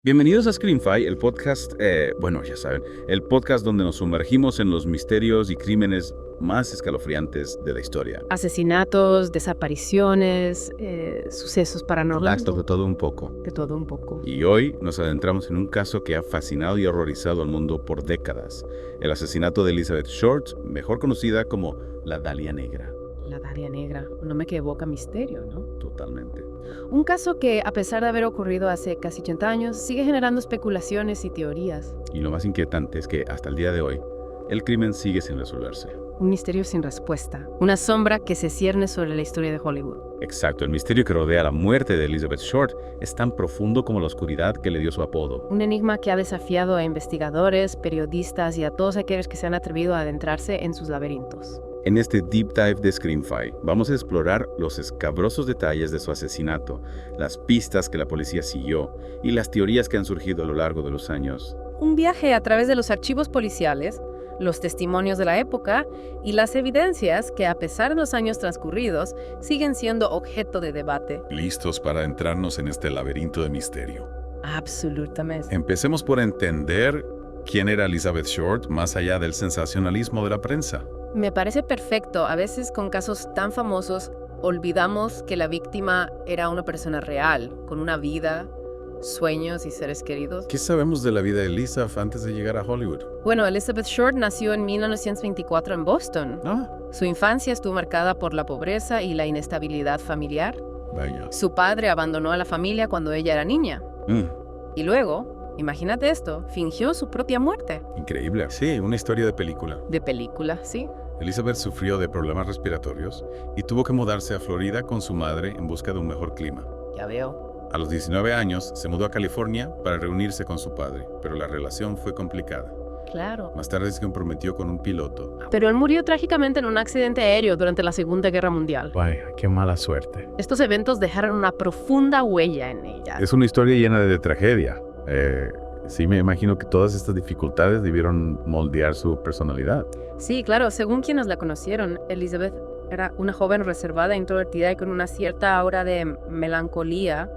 Bienvenidos a Screamfy, el podcast, ya saben, el podcast donde nos sumergimos en los misterios y crímenes más escalofriantes de la historia. Asesinatos, desapariciones, sucesos paranormales. De todo un poco. De todo un poco. Y hoy nos adentramos en un caso que ha fascinado y horrorizado al mundo por décadas. El asesinato de Elizabeth Short, mejor conocida como la Dalia Negra. La Dalia Negra, un nombre que evoca misterio, ¿no? Totalmente. Un caso que, a pesar de haber ocurrido hace casi 80 años, sigue generando especulaciones y teorías. Y lo más inquietante es que hasta el día de hoy, el crimen sigue sin resolverse. Un misterio sin respuesta. Una sombra que se cierne sobre la historia de Hollywood. Exacto, el misterio que rodea la muerte de Elizabeth Short es tan profundo como la oscuridad que le dio su apodo. Un enigma que ha desafiado a investigadores, periodistas y a todos aquellos que se han atrevido a adentrarse en sus laberintos. En este Deep Dive de Screamfy, vamos a explorar los escabrosos detalles de su asesinato, las pistas que la policía siguió y las teorías que han surgido a lo largo de los años. Un viaje a través de los archivos policiales, los testimonios de la época y las evidencias que, a pesar de los años transcurridos, siguen siendo objeto de debate. ¿Listos para adentrarnos en este laberinto de misterio? Absolutamente. Empecemos por entender quién era Elizabeth Short más allá del sensacionalismo de la prensa. Me parece perfecto. A veces con casos tan famosos olvidamos que la víctima era una persona real, con una vida, sueños y seres queridos. ¿Qué sabemos de la vida de Elizabeth antes de llegar a Hollywood? Bueno, Elizabeth Short nació en 1924 en Boston. Su infancia estuvo marcada por la pobreza y la inestabilidad familiar. Vaya. Su padre abandonó a la familia cuando ella era niña. Y luego, imagínate esto, fingió su propia muerte. Increíble. Sí, una historia de película. De película, sí. Elizabeth sufrió de problemas respiratorios y tuvo que mudarse a Florida con su madre en busca de un mejor clima. Ya veo. A los 19 años se mudó a California para reunirse con su padre, pero la relación fue complicada. Claro. Más tarde se comprometió con un piloto. Pero él murió trágicamente en un accidente aéreo durante la Segunda Guerra Mundial. Vaya, qué mala suerte. Estos eventos dejaron una profunda huella en ella. Es una historia llena de tragedia. Sí, me imagino que todas estas dificultades debieron moldear su personalidad. Sí, claro. Según quienes la conocieron, Elizabeth era una joven reservada, introvertida y con una cierta aura de melancolía.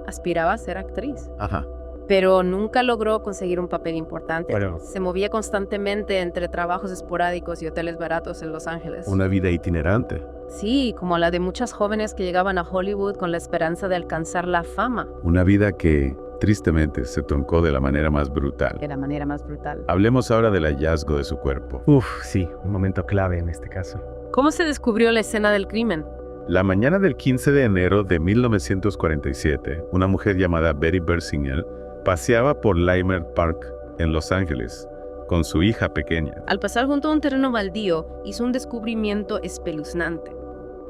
Aspiraba a ser actriz. Ajá. Pero nunca logró conseguir un papel importante. Bueno. Se movía constantemente entre trabajos esporádicos y hoteles baratos en Los Ángeles. Una vida itinerante. Sí, como la de muchas jóvenes que llegaban a Hollywood con la esperanza de alcanzar la fama. Una vida que, tristemente, se truncó de la manera más brutal. De la manera más brutal. Hablemos ahora del hallazgo de su cuerpo. Sí, un momento clave en este caso. ¿Cómo se descubrió la escena del crimen? La mañana del 15 de enero de 1947, una mujer llamada Betty Bersinger paseaba por Leimert Park en Los Ángeles con su hija pequeña. Al pasar junto a un terreno baldío, hizo un descubrimiento espeluznante.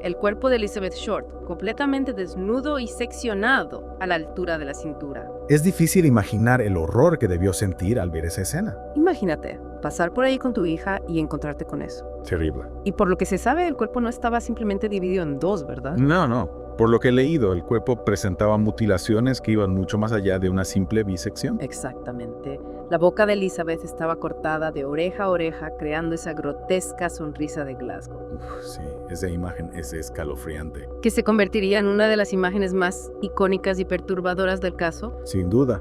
El cuerpo de Elizabeth Short, completamente desnudo y seccionado a la altura de la cintura. Es difícil imaginar el horror que debió sentir al ver esa escena. Imagínate, pasar por ahí con tu hija y encontrarte con eso. Terrible. Y por lo que se sabe, el cuerpo no estaba simplemente dividido en dos, ¿verdad? No. Por lo que he leído, el cuerpo presentaba mutilaciones que iban mucho más allá de una simple bisección. Exactamente. La boca de Elizabeth estaba cortada de oreja a oreja, creando esa grotesca sonrisa de Glasgow. Sí, esa imagen es escalofriante. Que se convertiría en una de las imágenes más icónicas y perturbadoras del caso. Sin duda.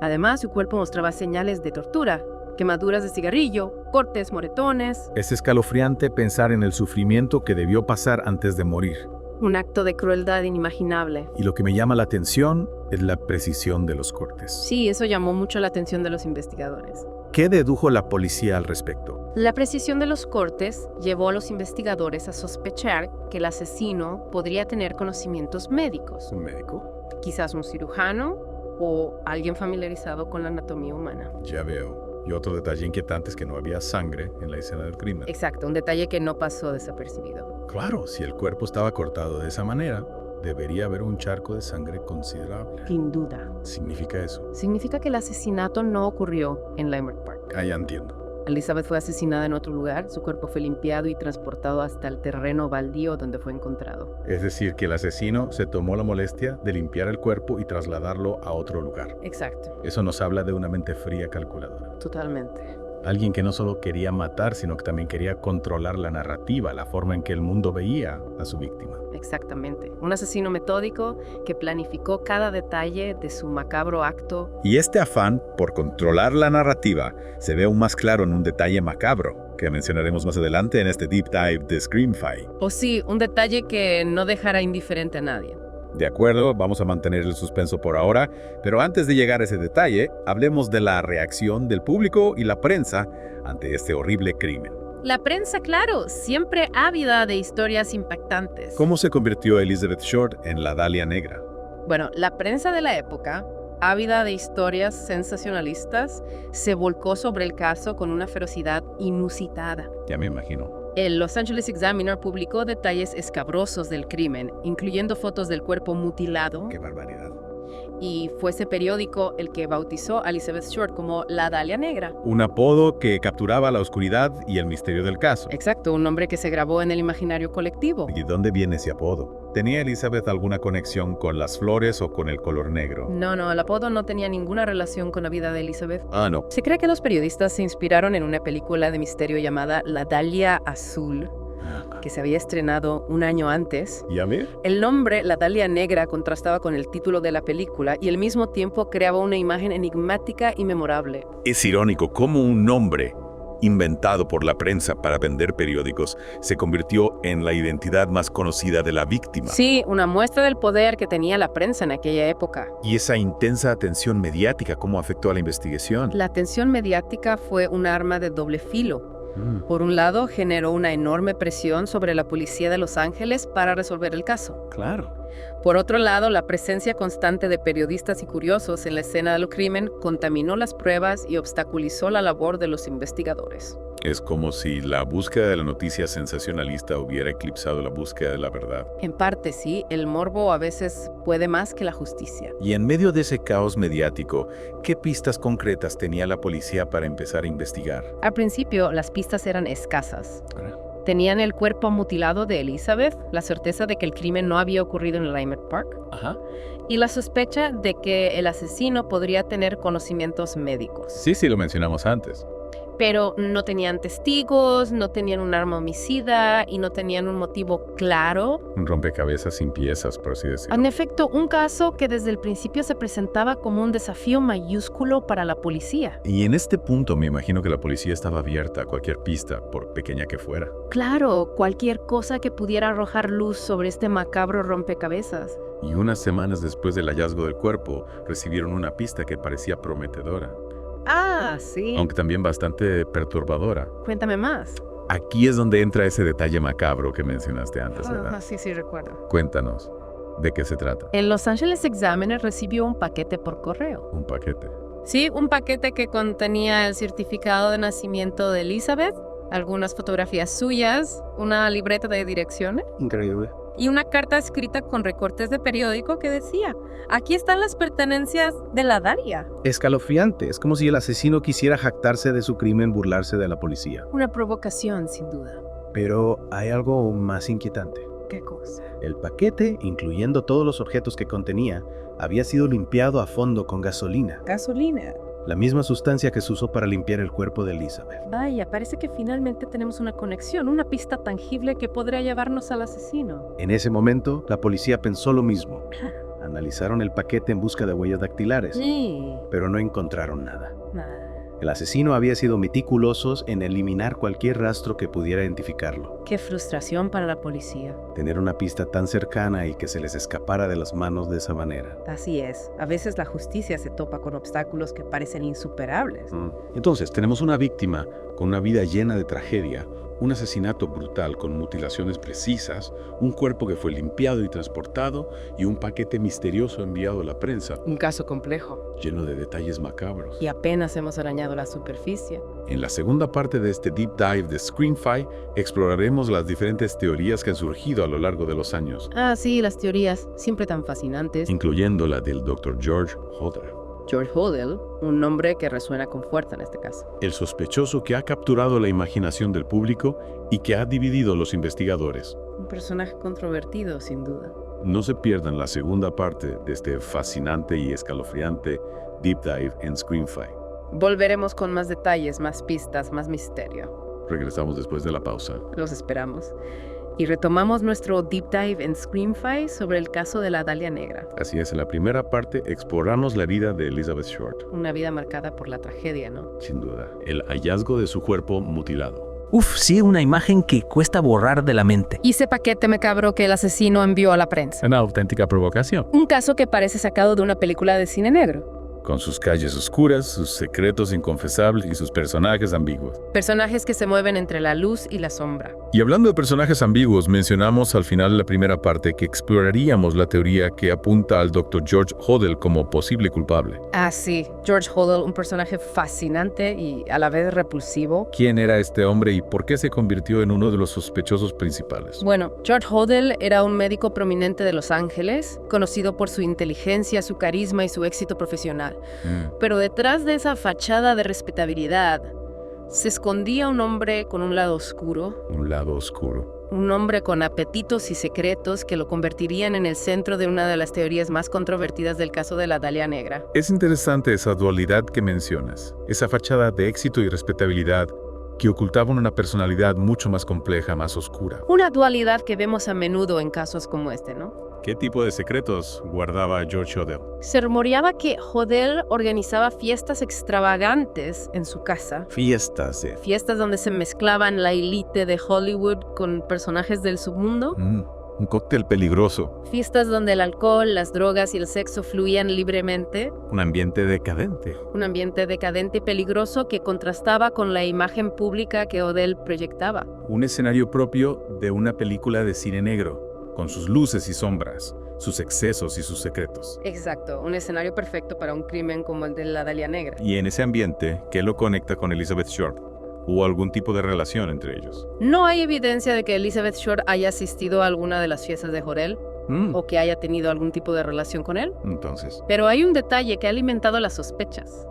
Además, su cuerpo mostraba señales de tortura, quemaduras de cigarrillo, cortes, moretones. Es escalofriante pensar en el sufrimiento que debió pasar antes de morir. Un acto de crueldad inimaginable. Y lo que me llama la atención es la precisión de los cortes. Sí, eso llamó mucho la atención de los investigadores. ¿Qué dedujo la policía al respecto? La precisión de los cortes llevó a los investigadores a sospechar que el asesino podría tener conocimientos médicos. ¿Un médico? Quizás un cirujano o alguien familiarizado con la anatomía humana. Ya veo. Y otro detalle inquietante es que no había sangre en la escena del crimen. Exacto, un detalle que no pasó desapercibido. Claro, si el cuerpo estaba cortado de esa manera, debería haber un charco de sangre considerable. Sin duda. ¿Significa eso? Significa que el asesinato no ocurrió en Leimert Park. Ah, ya entiendo. Elizabeth fue asesinada en otro lugar, su cuerpo fue limpiado y transportado hasta el terreno baldío donde fue encontrado. Es decir, que el asesino se tomó la molestia de limpiar el cuerpo y trasladarlo a otro lugar. Exacto, Eso nos habla de una mente fría calculadora. totalmente. Alguien que no solo quería matar, sino que también quería controlar la narrativa, la forma en que el mundo veía a su víctima. Exactamente. Un asesino metódico que planificó cada detalle de su macabro acto. Y este afán por controlar la narrativa se ve aún más claro en un detalle macabro, que mencionaremos más adelante en este deep dive de Screamfy. O sí, un detalle que no dejará indiferente a nadie. De acuerdo, vamos a mantener el suspenso por ahora, pero antes de llegar a ese detalle, hablemos de la reacción del público y la prensa ante este horrible crimen. La prensa, claro, siempre ávida de historias impactantes. ¿Cómo se convirtió Elizabeth Short en la Dalia Negra? Bueno, la prensa de la época, ávida de historias sensacionalistas, se volcó sobre el caso con una ferocidad inusitada. Ya me imagino. El Los Angeles Examiner publicó detalles escabrosos del crimen, incluyendo fotos del cuerpo mutilado, ¡Qué barbaridad! y fue ese periódico el que bautizó a Elizabeth Short como la Dalia Negra. Un apodo que capturaba la oscuridad y el misterio del caso. Exacto, un nombre que se grabó en el imaginario colectivo. ¿Y dónde viene ese apodo? ¿Tenía Elizabeth alguna conexión con las flores o con el color negro? No, el apodo no tenía ninguna relación con la vida de Elizabeth. No. Se cree que los periodistas se inspiraron en una película de misterio llamada La Dalia Azul, que se había estrenado un año antes. ¿Y a ver? El nombre, La Dalia Negra, contrastaba con el título de la película y al mismo tiempo creaba una imagen enigmática y memorable. Es irónico cómo un nombre inventado por la prensa para vender periódicos se convirtió en la identidad más conocida de la víctima. Sí, una muestra del poder que tenía la prensa en aquella época. Y esa intensa atención mediática, ¿cómo afectó a la investigación? La atención mediática fue un arma de doble filo. Por un lado, generó una enorme presión sobre la policía de Los Ángeles para resolver el caso. Claro. Por otro lado, la presencia constante de periodistas y curiosos en la escena del crimen contaminó las pruebas y obstaculizó la labor de los investigadores. Es como si la búsqueda de la noticia sensacionalista hubiera eclipsado la búsqueda de la verdad. En parte sí, el morbo a veces puede más que la justicia. Y en medio de ese caos mediático, ¿qué pistas concretas tenía la policía para empezar a investigar? Al principio, las pistas eran escasas. Tenían el cuerpo mutilado de Elizabeth, la certeza de que el crimen no había ocurrido en Leimert Park, y la sospecha de que el asesino podría tener conocimientos médicos. Sí, lo mencionamos antes. Pero no tenían testigos, no tenían un arma homicida y no tenían un motivo claro. Un rompecabezas sin piezas, por así decirlo. En efecto, un caso que desde el principio se presentaba como un desafío mayúsculo para la policía. Y en este punto me imagino que la policía estaba abierta a cualquier pista, por pequeña que fuera. Claro, cualquier cosa que pudiera arrojar luz sobre este macabro rompecabezas. Y unas semanas después del hallazgo del cuerpo, recibieron una pista que parecía prometedora, Ah, sí. aunque también bastante perturbadora. Cuéntame más. Aquí es donde entra ese detalle macabro que mencionaste antes, ¿verdad? Sí, recuerdo. Cuéntanos, ¿de qué se trata? El Los Angeles Examiner recibió un paquete por correo. Un paquete. Sí, un paquete que contenía el certificado de nacimiento de Elizabeth, algunas fotografías suyas, una libreta de direcciones. Increíble. Y una carta escrita con recortes de periódico que decía: aquí están las pertenencias de la Dalia. Escalofriante. Es como si el asesino quisiera jactarse de su crimen, burlarse de la policía. Una provocación, sin duda. Pero hay algo más inquietante. ¿Qué cosa? El paquete, incluyendo todos los objetos que contenía, había sido limpiado a fondo con gasolina. Gasolina. La misma sustancia que se usó para limpiar el cuerpo de Elizabeth. Vaya, parece que finalmente tenemos una conexión, una pista tangible que podría llevarnos al asesino. En ese momento, la policía pensó lo mismo. Analizaron el paquete en busca de huellas dactilares, Sí. pero no encontraron nada. Nada. El asesino había sido meticuloso en eliminar cualquier rastro que pudiera identificarlo. Qué frustración para la policía. Tener una pista tan cercana y que se les escapara de las manos de esa manera. Así es. A veces la justicia se topa con obstáculos que parecen insuperables. Entonces, tenemos una víctima con una vida llena de tragedia, un asesinato brutal con mutilaciones precisas, un cuerpo que fue limpiado y transportado y un paquete misterioso enviado a la prensa, Un caso complejo. lleno de detalles macabros. Y apenas hemos arañado la superficie. En la segunda parte de este deep dive de Screamfy, exploraremos las diferentes teorías que han surgido a lo largo de los años, Ah, sí, las teorías, siempre tan fascinantes. incluyendo la del Dr. George Hodder, George Hodel, un nombre que resuena con fuerza en este caso. el sospechoso que ha capturado la imaginación del público y que ha dividido a los investigadores. Un personaje controvertido, sin duda. No se pierdan la segunda parte de este fascinante y escalofriante deep dive en Screamfy. Volveremos con más detalles, más pistas, más misterio. Regresamos después de la pausa. Los esperamos. Y retomamos nuestro deep dive en Screamfy sobre el caso de la Dalia Negra. Así es, en la primera parte exploramos la vida de Elizabeth Short. Una vida marcada por la tragedia, ¿no? Sin duda, el hallazgo de su cuerpo mutilado. Uf, sí, una imagen que cuesta borrar de la mente. Y ese paquete macabro que el asesino envió a la prensa. Una auténtica provocación. Un caso que parece sacado de una película de cine negro. Con sus calles oscuras, sus secretos inconfesables y sus personajes ambiguos. Personajes que se mueven entre la luz y la sombra. Y hablando de personajes ambiguos, mencionamos al final de la primera parte que exploraríamos la teoría que apunta al Dr. George Hodel como posible culpable. Ah, sí. George Hodel, un personaje fascinante y a la vez repulsivo. ¿Quién era este hombre y por qué se convirtió en uno de los sospechosos principales? Bueno, George Hodel era un médico prominente de Los Ángeles, conocido por su inteligencia, su carisma y su éxito profesional. Pero detrás de esa fachada de respetabilidad se escondía un hombre con un lado oscuro. Un lado oscuro. Un hombre con apetitos y secretos que lo convertirían en el centro de una de las teorías más controvertidas del caso de la Dalia Negra. Es interesante esa dualidad que mencionas, esa fachada de éxito y respetabilidad que ocultaban una personalidad mucho más compleja, más oscura. Una dualidad que vemos a menudo en casos como este, ¿no? ¿Qué tipo de secretos guardaba George Hodel? Se rumoreaba que Hodel organizaba fiestas extravagantes en su casa. Fiestas, Fiestas donde se mezclaban la élite de Hollywood con personajes del submundo. Un cóctel peligroso. Fiestas donde el alcohol, las drogas y el sexo fluían libremente. Un ambiente decadente. Un ambiente decadente y peligroso que contrastaba con la imagen pública que Hodel proyectaba. Un escenario propio de una película de cine negro, con sus luces y sombras, sus excesos y sus secretos. Exacto, un escenario perfecto para un crimen como el de la Dalia Negra. Y en ese ambiente, ¿qué lo conecta con Elizabeth Short? ¿Hubo algún tipo de relación entre ellos? No hay evidencia de que Elizabeth Short haya asistido a alguna de las fiestas de Hodel o que haya tenido algún tipo de relación con él. Entonces, Pero hay un detalle que ha alimentado las sospechas.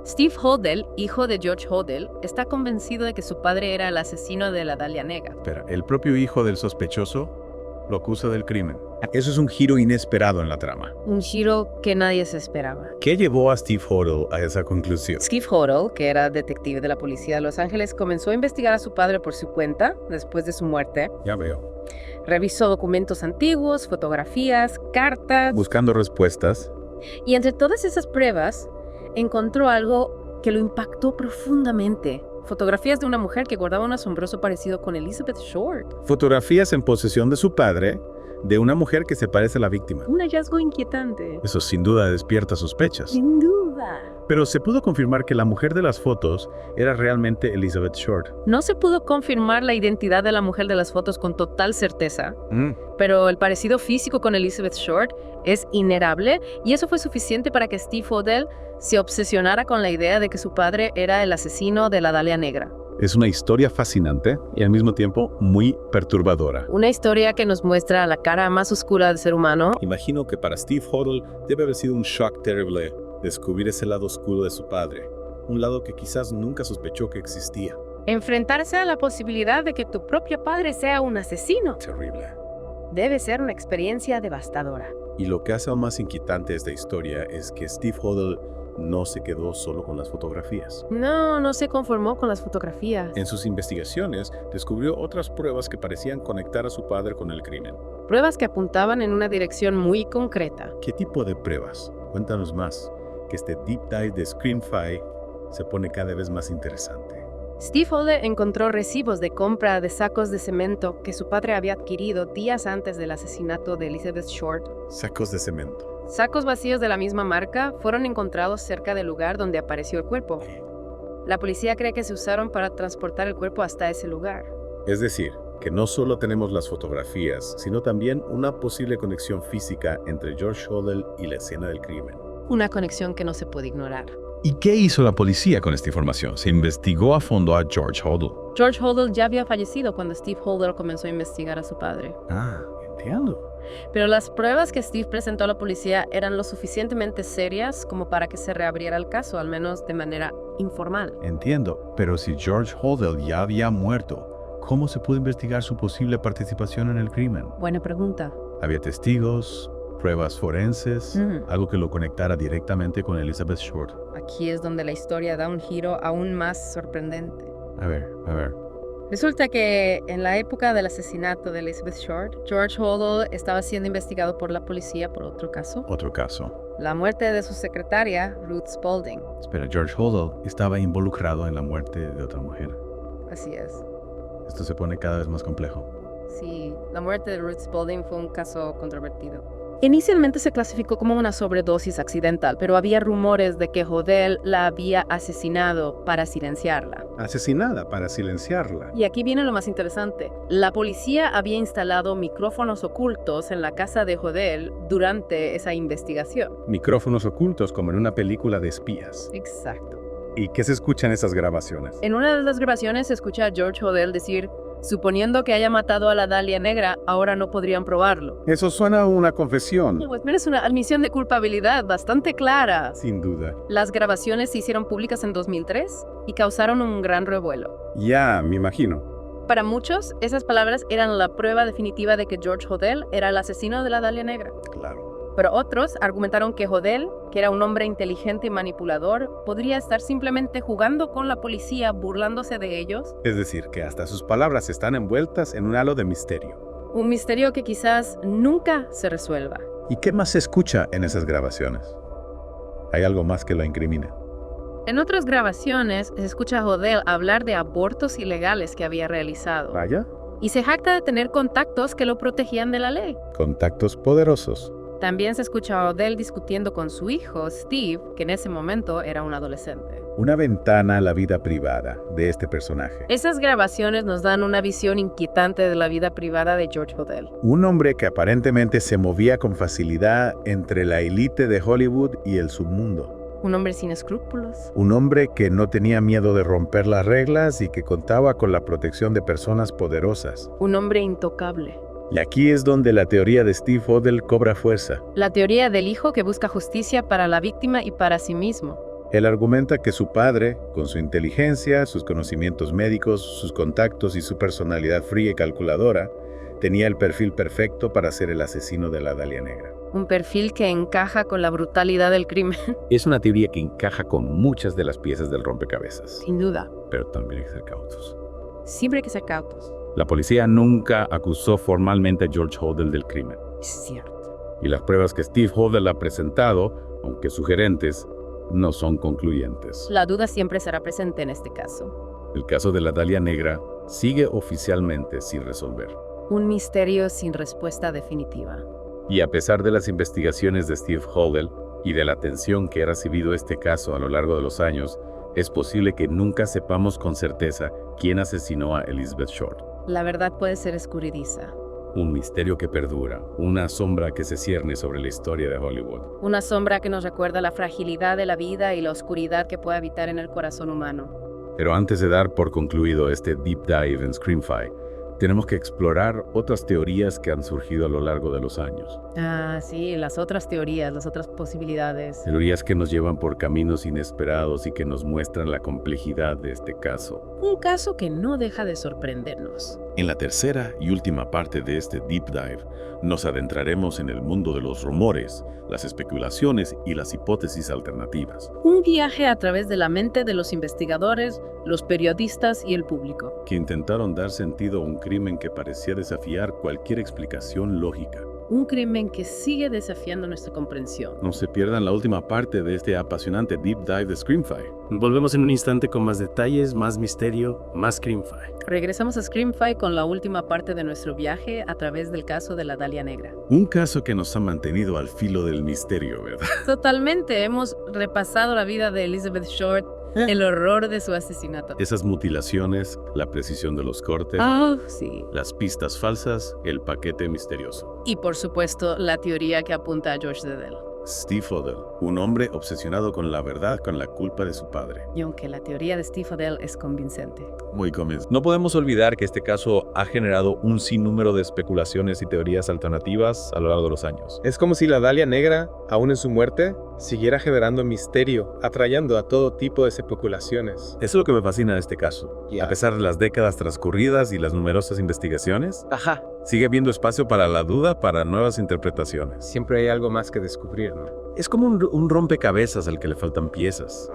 Steve Hodel, hijo de George Hodel, está convencido de que su padre era el asesino de la Dalia Negra. espera, el propio hijo del sospechoso lo acusa del crimen. Eso es un giro inesperado en la trama. Un giro que nadie se esperaba. ¿Qué llevó a Steve Hodel a esa conclusión? Steve Hodel, que era detective de la policía de Los Ángeles, comenzó a investigar a su padre por su cuenta después de su muerte. Ya veo. Revisó documentos antiguos, fotografías, cartas. Buscando respuestas. Y entre todas esas pruebas, encontró algo que lo impactó profundamente. Fotografías de una mujer que guardaba un asombroso parecido con Elizabeth Short. Fotografías en posesión de su padre, de una mujer que se parece a la víctima. Un hallazgo inquietante. Eso sin duda despierta sospechas. Sin duda. Pero se pudo confirmar que la mujer de las fotos era realmente Elizabeth Short. No se pudo confirmar la identidad de la mujer de las fotos con total certeza, pero el parecido físico con Elizabeth Short es innegable y eso fue suficiente para que Steve Hodel se obsesionara con la idea de que su padre era el asesino de la Dalia Negra. Es una historia fascinante y al mismo tiempo muy perturbadora. Una historia que nos muestra la cara más oscura del ser humano. Imagino que para Steve Hodel debe haber sido un shock terrible descubrir ese lado oscuro de su padre, un lado que quizás nunca sospechó que existía. Enfrentarse a la posibilidad de que tu propio padre sea un asesino Terrible. debe ser una experiencia devastadora. Y lo que hace aún más inquietante esta historia es que Steve Hodel no se quedó solo con las fotografías. No se conformó con las fotografías. En sus investigaciones descubrió otras pruebas que parecían conectar a su padre con el crimen. Pruebas que apuntaban en una dirección muy concreta. ¿Qué tipo de pruebas? Cuéntanos más, que este deep dive de Screamfy se pone cada vez más interesante. Steve Hodel encontró recibos de compra de sacos de cemento que su padre había adquirido días antes del asesinato de Elizabeth Short. Sacos de cemento. Sacos vacíos de la misma marca fueron encontrados cerca del lugar donde apareció el cuerpo. La policía cree que se usaron para transportar el cuerpo hasta ese lugar. Es decir, que no solo tenemos las fotografías, sino también una posible conexión física entre George Hodel y la escena del crimen. Una conexión que no se puede ignorar. ¿Y qué hizo la policía con esta información? Se investigó a fondo a George Hodel. George Hodel ya había fallecido cuando Steve Hodel comenzó a investigar a su padre. Ah, entiendo. Pero las pruebas que Steve presentó a la policía eran lo suficientemente serias como para que se reabriera el caso, al menos de manera informal. Entiendo, pero si George Hodel ya había muerto, ¿cómo se pudo investigar su posible participación en el crimen? Buena pregunta. ¿Había testigos, pruebas forenses, algo que lo conectara directamente con Elizabeth Short? Aquí es donde la historia da un giro aún más sorprendente. A ver. Resulta que en la época del asesinato de Elizabeth Short, George Hodel estaba siendo investigado por la policía por otro caso. Otro caso. La muerte de su secretaria, Ruth Spalding. Espera, George Hodel estaba involucrado en la muerte de otra mujer. Así es. Esto se pone cada vez más complejo. Sí, la muerte de Ruth Spalding fue un caso controvertido. Inicialmente se clasificó como una sobredosis accidental, pero había rumores de que Hodel la había asesinado para silenciarla. Asesinada para silenciarla. Y aquí viene lo más interesante. La policía había instalado micrófonos ocultos en la casa de Hodel durante esa investigación. Micrófonos ocultos como en una película de espías. Exacto. ¿Y qué se escucha en esas grabaciones? En una de las grabaciones se escucha a George Hodel decir: suponiendo que haya matado a la Dalia Negra, ahora no podrían probarlo. Eso suena a una confesión. Pues mira, es una admisión de culpabilidad bastante clara. Sin duda. Las grabaciones se hicieron públicas en 2003 y causaron un gran revuelo. Ya, me imagino. Para muchos, esas palabras eran la prueba definitiva de que George Hodel era el asesino de la Dalia Negra. Claro. Pero otros argumentaron que Hodel, que era un hombre inteligente y manipulador, podría estar simplemente jugando con la policía, burlándose de ellos. Es decir, que hasta sus palabras están envueltas en un halo de misterio. Un misterio que quizás nunca se resuelva. ¿Y qué más se escucha en esas grabaciones? ¿Hay algo más que lo incrimina? En otras grabaciones se escucha a Hodel hablar de abortos ilegales que había realizado. Vaya. Y se jacta de tener contactos que lo protegían de la ley. Contactos poderosos. También se escucha a Hodel discutiendo con su hijo, Steve, que en ese momento era un adolescente. Una ventana a la vida privada de este personaje. Esas grabaciones nos dan una visión inquietante de la vida privada de George Hodel. Un hombre que aparentemente se movía con facilidad entre la élite de Hollywood y el submundo. Un hombre sin escrúpulos. Un hombre que no tenía miedo de romper las reglas y que contaba con la protección de personas poderosas. Un hombre intocable. Y aquí es donde la teoría de Steve Hodel cobra fuerza. La teoría del hijo que busca justicia para la víctima y para sí mismo. Él argumenta que su padre, con su inteligencia, sus conocimientos médicos, sus contactos y su personalidad fría y calculadora, tenía el perfil perfecto para ser el asesino de la Dalia Negra. Un perfil que encaja con la brutalidad del crimen. Es una teoría que encaja con muchas de las piezas del rompecabezas. Sin duda. Pero también hay que ser cautos. Siempre hay que ser cautos. La policía nunca acusó formalmente a George Hodel del crimen. Es cierto. Y las pruebas que Steve Hodel ha presentado, aunque sugerentes, no son concluyentes. La duda siempre será presente en este caso. El caso de la Dalia Negra sigue oficialmente sin resolver. Un misterio sin respuesta definitiva. Y a pesar de las investigaciones de Steve Hodel y de la atención que ha recibido este caso a lo largo de los años, es posible que nunca sepamos con certeza quién asesinó a Elizabeth Short. La verdad puede ser escurridiza. Un misterio que perdura, una sombra que se cierne sobre la historia de Hollywood. Una sombra que nos recuerda la fragilidad de la vida y la oscuridad que puede habitar en el corazón humano. Pero antes de dar por concluido este deep dive en Screamfy, tenemos que explorar otras teorías que han surgido a lo largo de los años. Ah, sí, las otras teorías, las otras posibilidades. Teorías que nos llevan por caminos inesperados y que nos muestran la complejidad de este caso. Un caso que no deja de sorprendernos. En la tercera y última parte de este deep dive, nos adentraremos en el mundo de los rumores, las especulaciones y las hipótesis alternativas. Un viaje a través de la mente de los investigadores, los periodistas y el público. Que intentaron dar sentido a un crimen que parecía desafiar cualquier explicación lógica. Un crimen que sigue desafiando nuestra comprensión. No se pierdan la última parte de este apasionante deep dive de Screamfy. Volvemos en un instante con más detalles, más misterio, más Screamfy. Regresamos a Screamfy con la última parte de nuestro viaje a través del caso de la Dalia Negra. Un caso que nos ha mantenido al filo del misterio, ¿verdad? Totalmente, hemos repasado la vida de Elizabeth Short, el horror de su asesinato. Esas mutilaciones, la precisión de los cortes, Sí. las pistas falsas, el paquete misterioso. Y por supuesto, la teoría que apunta a George Hodel. Steve Hodel, un hombre obsesionado con la verdad, con la culpa de su padre. Y aunque la teoría de Steve Hodel es convincente. Muy convincente. No podemos olvidar que este caso ha generado un sinnúmero de especulaciones y teorías alternativas a lo largo de los años. Es como si la Dalia Negra, aún en su muerte, siguiera generando misterio, atrayendo a todo tipo de especulaciones. Eso es lo que me fascina de este caso. A pesar de las décadas transcurridas y las numerosas investigaciones, sigue habiendo espacio para la duda, para nuevas interpretaciones. Siempre hay algo más que descubrir, ¿no? Es como un rompecabezas al que le faltan piezas.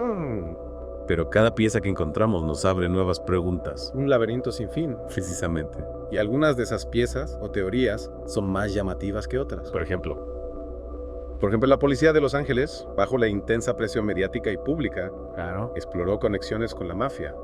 Pero cada pieza que encontramos nos abre nuevas preguntas. Un laberinto sin fin. Precisamente. Y algunas de esas piezas o teorías son más llamativas que otras. Por ejemplo, La policía de Los Ángeles, bajo la intensa presión mediática y pública, Claro. exploró conexiones con la mafia,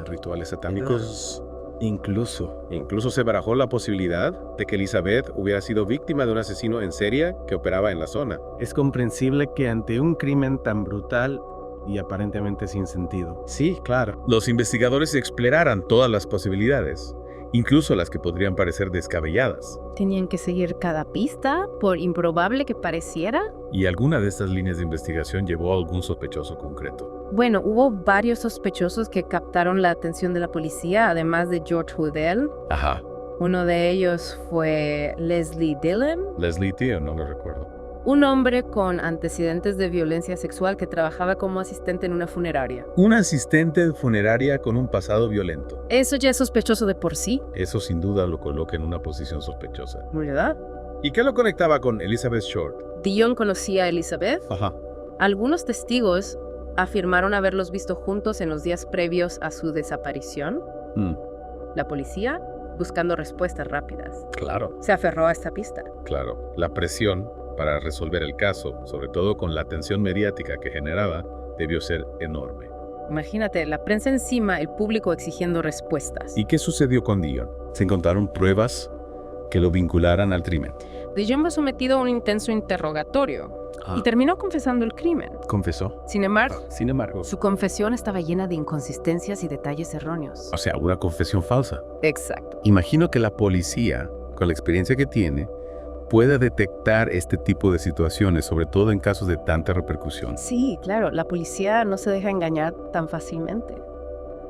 rituales satánicos. Incluso se barajó la posibilidad de que Elizabeth hubiera sido víctima de un asesino en serie que operaba en la zona. Es comprensible que ante un crimen tan brutal y aparentemente sin sentido, Sí, claro. los investigadores exploraran todas las posibilidades, incluso las que podrían parecer descabelladas. Tenían que seguir cada pista, por improbable que pareciera. Y alguna de estas líneas de investigación llevó a algún sospechoso concreto. Bueno, hubo varios sospechosos que captaron la atención de la policía, además de George Hoodell. Ajá. Uno de ellos fue Leslie Dillon, Leslie Tío, no lo recuerdo. un hombre con antecedentes de violencia sexual que trabajaba como asistente en una funeraria. Una asistente funeraria con un pasado violento. Eso ya es sospechoso de por sí, Eso sin duda lo coloca en una posición sospechosa. ¿verdad? ¿Y qué lo conectaba con Elizabeth Short? Dillon conocía a Elizabeth. Ajá. Algunos testigos afirmaron haberlos visto juntos en los días previos a su desaparición. La policía, buscando respuestas rápidas, Claro. se aferró a esta pista. Claro. La presión para resolver el caso, sobre todo con la atención mediática que generaba, debió ser enorme. Imagínate, la prensa encima, el público exigiendo respuestas. ¿Y qué sucedió con Dion? Se encontraron pruebas que lo vincularan al crimen. Dillon fue sometido a un intenso interrogatorio y terminó confesando el crimen. ¿Confesó? Sin embargo, Sin embargo, su confesión estaba llena de inconsistencias y detalles erróneos. o sea, una confesión falsa. Exacto. Imagino que la policía, con la experiencia que tiene, puede detectar este tipo de situaciones, sobre todo en casos de tanta repercusión. Sí, claro, la policía no se deja engañar tan fácilmente.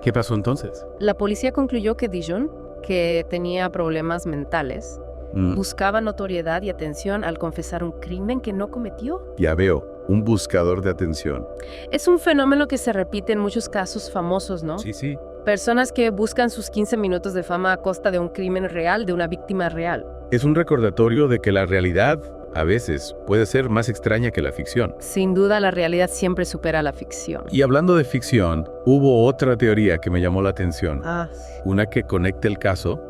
¿Qué pasó entonces? La policía concluyó que Dillon, que tenía problemas mentales, buscaba notoriedad y atención al confesar un crimen que no cometió. Ya veo, un buscador de atención. Es un fenómeno que se repite en muchos casos famosos, ¿no? Sí. Personas que buscan sus 15 minutos de fama a costa de un crimen real, de una víctima real. Es un recordatorio de que la realidad, a veces, puede ser más extraña que la ficción. Sin duda, la realidad siempre supera la ficción. Y hablando de ficción, hubo otra teoría que me llamó la atención. Sí. Una que conecta el caso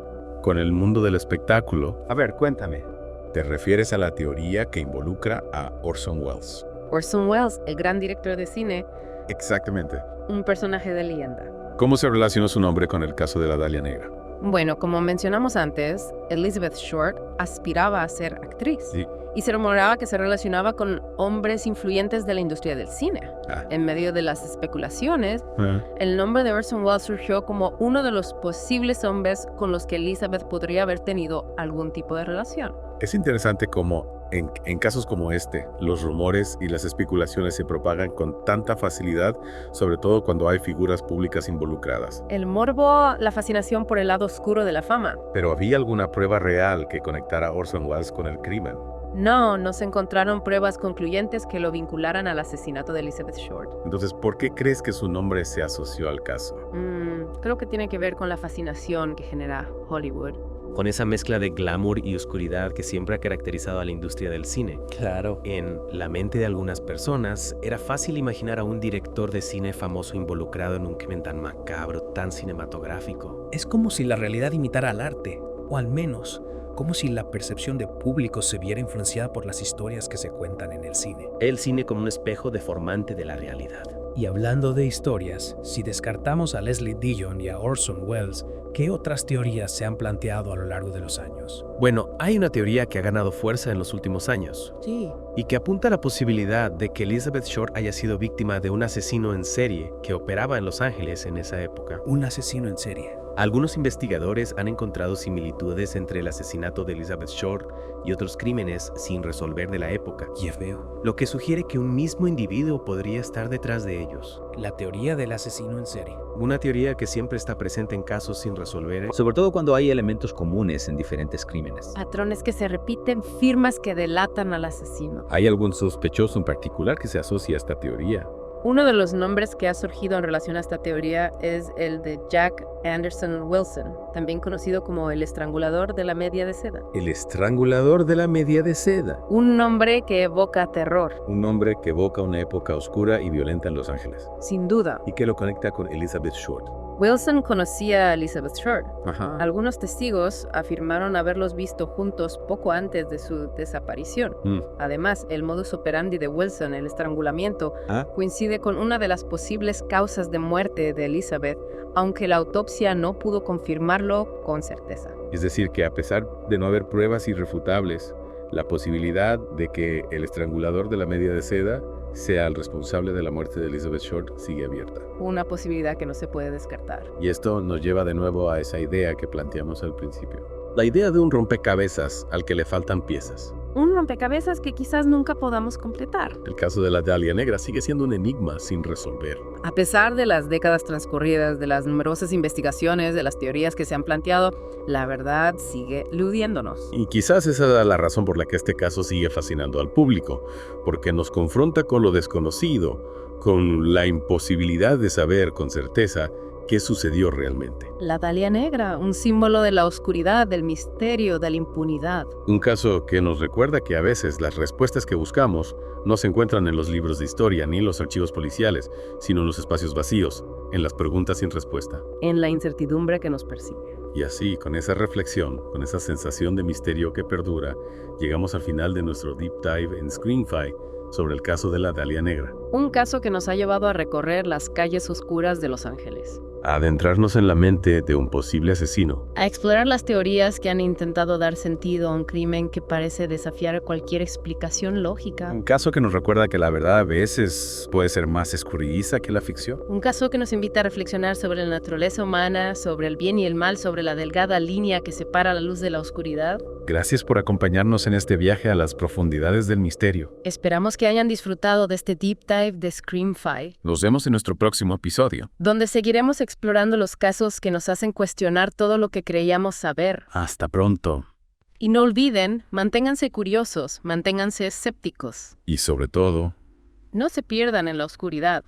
con el mundo del espectáculo. A ver, cuéntame. Te refieres a la teoría que involucra a Orson Welles. Orson Welles, el gran director de cine, Exactamente. un personaje de leyenda. ¿Cómo se relacionó su nombre con el caso de la Dalia Negra? Bueno, como mencionamos antes, Elizabeth Short aspiraba a ser actriz. Sí. Y se rumoraba que se relacionaba con hombres influyentes de la industria del cine. En medio de las especulaciones, el nombre de Orson Welles surgió como uno de los posibles hombres con los que Elizabeth podría haber tenido algún tipo de relación. Es interesante cómo en casos como este, los rumores y las especulaciones se propagan con tanta facilidad, sobre todo cuando hay figuras públicas involucradas. El morbo, la fascinación por el lado oscuro de la fama. ¿Pero había alguna prueba real que conectara a Orson Welles con el crimen? No se encontraron pruebas concluyentes que lo vincularan al asesinato de Elizabeth Short. Entonces, ¿por qué crees que su nombre se asoció al caso? Creo que tiene que ver con la fascinación que genera Hollywood. Con esa mezcla de glamour y oscuridad que siempre ha caracterizado a la industria del cine. Claro. En la mente de algunas personas, era fácil imaginar a un director de cine famoso involucrado en un crimen tan macabro, tan cinematográfico. Es como si la realidad imitara al arte, o al menos, como si la percepción de público se viera influenciada por las historias que se cuentan en el cine. El cine como un espejo deformante de la realidad. Y hablando de historias, si descartamos a Leslie Dillon y a Orson Welles, ¿qué otras teorías se han planteado a lo largo de los años? Bueno, hay una teoría que ha ganado fuerza en los últimos años. Sí. Y que apunta a la posibilidad de que Elizabeth Short haya sido víctima de un asesino en serie que operaba en Los Ángeles en esa época. Un asesino en serie. Algunos investigadores han encontrado similitudes entre el asesinato de Elizabeth Short y otros crímenes sin resolver de la época. Ya veo. Lo que sugiere que un mismo individuo podría estar detrás de ellos. La teoría del asesino en serie. Una teoría que siempre está presente en casos sin resolver. Sobre todo cuando hay elementos comunes en diferentes crímenes. Patrones que se repiten, firmas que delatan al asesino. ¿Hay algún sospechoso en particular que se asocia a esta teoría? Uno de los nombres que ha surgido en relación a esta teoría es el de Jack Anderson Wilson, también conocido como el estrangulador de la media de seda. El estrangulador de la media de seda. Un nombre que evoca terror. Un nombre que evoca una época oscura y violenta en Los Ángeles. Sin duda. Y que lo conecta con Elizabeth Short. Wilson conocía a Elizabeth Short. Ajá. Algunos testigos afirmaron haberlos visto juntos poco antes de su desaparición. Además, el modus operandi de Wilson, el estrangulamiento, coincide con una de las posibles causas de muerte de Elizabeth, aunque la autopsia no pudo confirmarlo con certeza. Es decir, que a pesar de no haber pruebas irrefutables, la posibilidad de que el estrangulador de la media de seda sea el responsable de la muerte de Elizabeth Short sigue abierta. Una posibilidad que no se puede descartar. Y esto nos lleva de nuevo a esa idea que planteamos al principio. La idea de un rompecabezas al que le faltan piezas. Un rompecabezas que quizás nunca podamos completar. El caso de la Dalia Negra sigue siendo un enigma sin resolver. A pesar de las décadas transcurridas, de las numerosas investigaciones, de las teorías que se han planteado, la verdad sigue eludiéndonos. Y quizás esa es la razón por la que este caso sigue fascinando al público, porque nos confronta con lo desconocido, con la imposibilidad de saber con certeza qué sucedió realmente. La Dalia Negra, un símbolo de la oscuridad, del misterio, de la impunidad. Un caso que nos recuerda que a veces las respuestas que buscamos no se encuentran en los libros de historia ni en los archivos policiales, sino en los espacios vacíos, en las preguntas sin respuesta. En la incertidumbre que nos persigue. Y así, con esa reflexión, con esa sensación de misterio que perdura, llegamos al final de nuestro Deep Dive en Screenfy sobre el caso de la Dalia Negra. Un caso que nos ha llevado a recorrer las calles oscuras de Los Ángeles. A adentrarnos en la mente de un posible asesino. A explorar las teorías que han intentado dar sentido a un crimen que parece desafiar cualquier explicación lógica. Un caso que nos recuerda que la verdad a veces puede ser más escurridiza que la ficción. Un caso que nos invita a reflexionar sobre la naturaleza humana, sobre el bien y el mal, sobre la delgada línea que separa la luz de la oscuridad. Gracias por acompañarnos en este viaje a las profundidades del misterio. Esperamos que hayan disfrutado de este Deep Dive de Screenfy. Nos vemos en nuestro próximo episodio, donde seguiremos explorando los casos que nos hacen cuestionar todo lo que creíamos saber. Hasta pronto. Y no olviden, manténganse curiosos, manténganse escépticos. Y sobre todo, no se pierdan en la oscuridad.